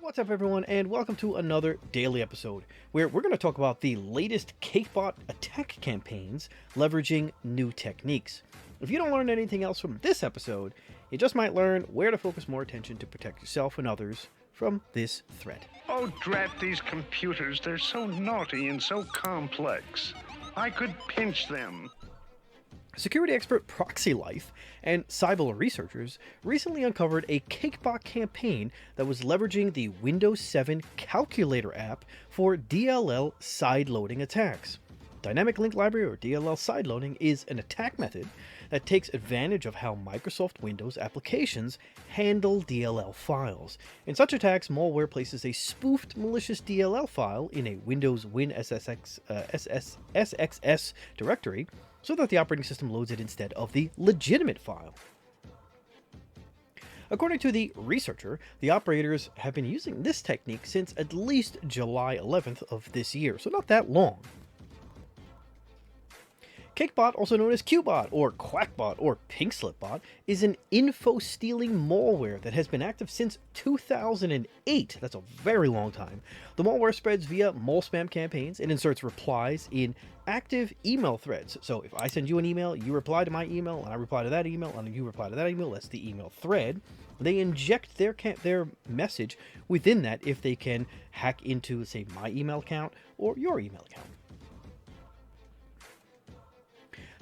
What's up everyone, and welcome to another daily episode where we're going to talk about the latest Qakbot attack campaigns leveraging new techniques. If you don't learn anything else from this episode, you just might learn where to focus more attention to protect yourself and others from this threat. Oh, drat these computers. They're so naughty and so complex. I could pinch them. Security expert ProxyLife and Cyble researchers recently uncovered a Qakbot campaign that was leveraging the Windows 7 calculator app for DLL-SideLoading attacks. Dynamic Link Library, or DLL-SideLoading, is an attack method that takes advantage of how Microsoft Windows applications handle DLL files. In such attacks, malware places a spoofed malicious DLL file in a Windows WinSxS directory so that the operating system loads it instead of the legitimate file. According to the researcher, the operators have been using this technique since at least July 11th of this year, so not that long. Qakbot, also known as Qbot, or Qakbot, or PinkSlipBot, is an info-stealing malware that has been active since 2008. That's a very long time. The malware spreads via mole spam campaigns and inserts replies in active email threads. So if I send you an email, you reply to my email, and I reply to that email, and you reply to that email, that's the email thread. They inject their message within that if they can hack into, say, my email account or your email account.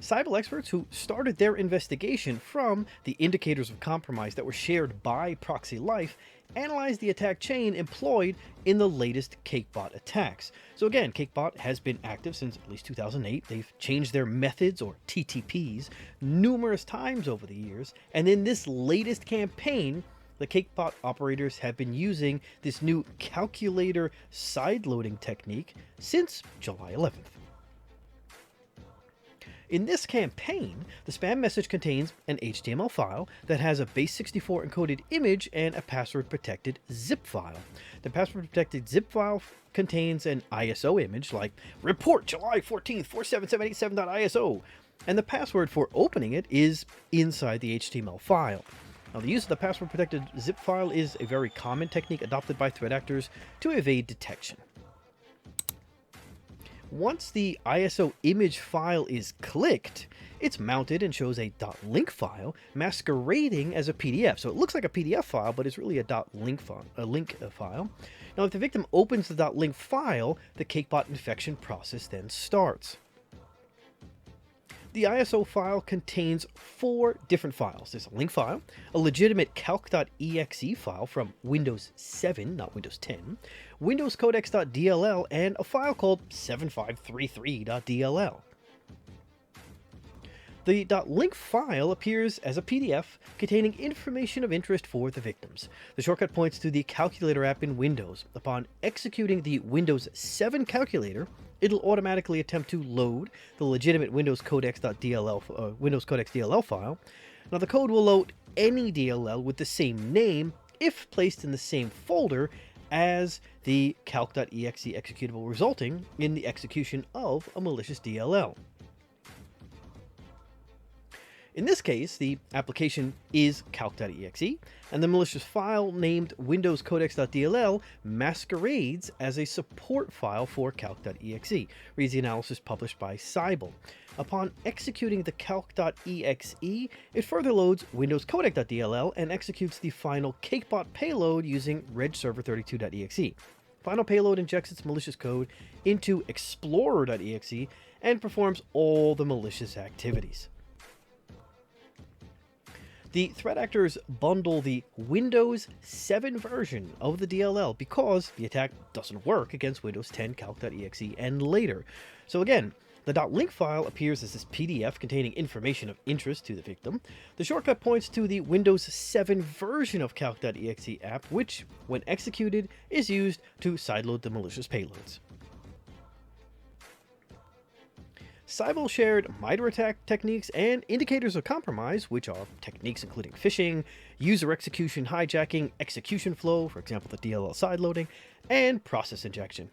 Cyble experts who started their investigation from the indicators of compromise that were shared by ProxyLife analyzed the attack chain employed in the latest Qakbot attacks. So again, Qakbot has been active since at least 2008. They've changed their methods, or TTPs, numerous times over the years, and in this latest campaign, the Qakbot operators have been using this new calculator sideloading technique since July 11th. In this campaign, the spam message contains an HTML file that has a base64 encoded image and a password-protected zip file. The password-protected zip file contains an ISO image like report July 14th 477887.iso, and the password for opening it is inside the HTML file. Now, the use of the password-protected zip file is a very common technique adopted by threat actors to evade detection. Once the ISO image file is clicked, it's mounted and shows a .link file masquerading as a PDF. So it looks like a PDF file, but it's really a .link file. Now, if the victim opens the .link file, the Qakbot infection process then starts. The ISO file contains 4 different files. There's a link file, a legitimate calc.exe file from Windows 7, not Windows 10, Windows codex.dll, and a file called 7533.dll. The .link file appears as a PDF containing information of interest for the victims. The shortcut points to the calculator app in Windows. Upon executing the Windows 7 calculator, it'll automatically attempt to load the legitimate Windows codex.dll file. Now, the code will load any DLL with the same name if placed in the same folder as the calc.exe executable, resulting in the execution of a malicious DLL. In this case, the application is calc.exe, and the malicious file named Windows codex.dll masquerades as a support file for calc.exe, reads the analysis published by Cyble. Upon executing the calc.exe, it further loads Windows codec.dll and executes the final Qakbot payload using regserver32.exe. Final payload injects its malicious code into explorer.exe and performs all the malicious activities. The threat actors bundle the Windows 7 version of the DLL because the attack doesn't work against Windows 10 calc.exe and later. So again, the .link file appears as this PDF containing information of interest to the victim. The shortcut points to the Windows 7 version of calc.exe app, which, when executed, is used to sideload the malicious payloads. Cyble shared MITRE attack techniques and indicators of compromise, which are techniques including phishing, user execution hijacking, execution flow, for example the DLL sideloading, and process injection.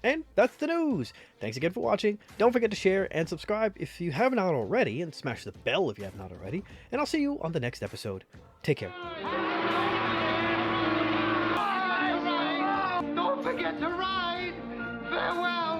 And that's the news. Thanks again for watching. Don't forget to share and subscribe if you haven't already, and smash the bell if you have not already. And I'll see you on the next episode. Take care. yet to ride. Farewell.